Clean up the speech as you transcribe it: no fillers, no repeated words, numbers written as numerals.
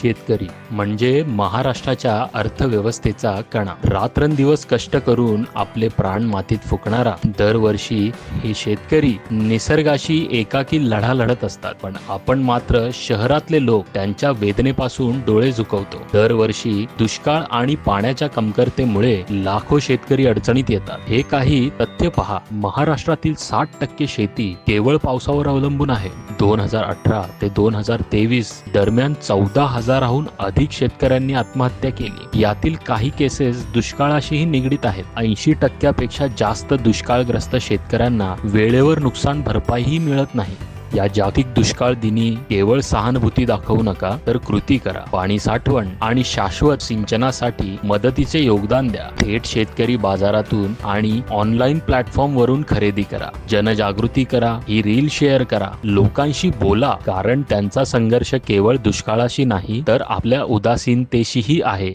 शेतकरी म्हणजे महाराष्ट्राच्या अर्थव्यवस्थेचा कणा. रात्रंदिवस कष्ट करून आपले प्राण मातीत फुकणारा दरवर्षी हे शेतकरी निसर्गाशी एकाकी लढा लढत असतात. पण आपण मात्र शहरातले लोक त्यांच्या वेदनेपासून डोळे झुकवतो. दरवर्षी दुष्काळ आणि पाण्याच्या कमतरतेमुळे लाखो शेतकरी अडचणीत येतात. हे काही तथ्य पहा. महाराष्ट्रातील 60% शेती केवळ पावसावर अवलंबून आहे. 2018 ते 2023 दरम्यान 14,000हून अधिक शेतकऱ्यांनी आत्महत्या केली. यातील काही केसेस दुष्काळाशीही निगडीत आहेत. 80% जास्त दुष्काळग्रस्त शेतकऱ्यांना वेळेवर नुकसान भरपाईही मिळत नाही. या जागतिक दुष्काळ दिनी केवळ सहानुभूती दाखवू नका, तर कृती करा. पाणी साठवण आणि शाश्वत सिंचनासाठी मदतीचे योगदान द्या. थेट शेतकरी बाजारातून आणि ऑनलाईन प्लॅटफॉर्म वरून खरेदी करा. जनजागृती करा. ही रील शेअर करा. लोकांशी बोला, कारण त्यांचा संघर्ष केवळ दुष्काळाशी नाही तर आपल्या उदासीनतेशीही आहे.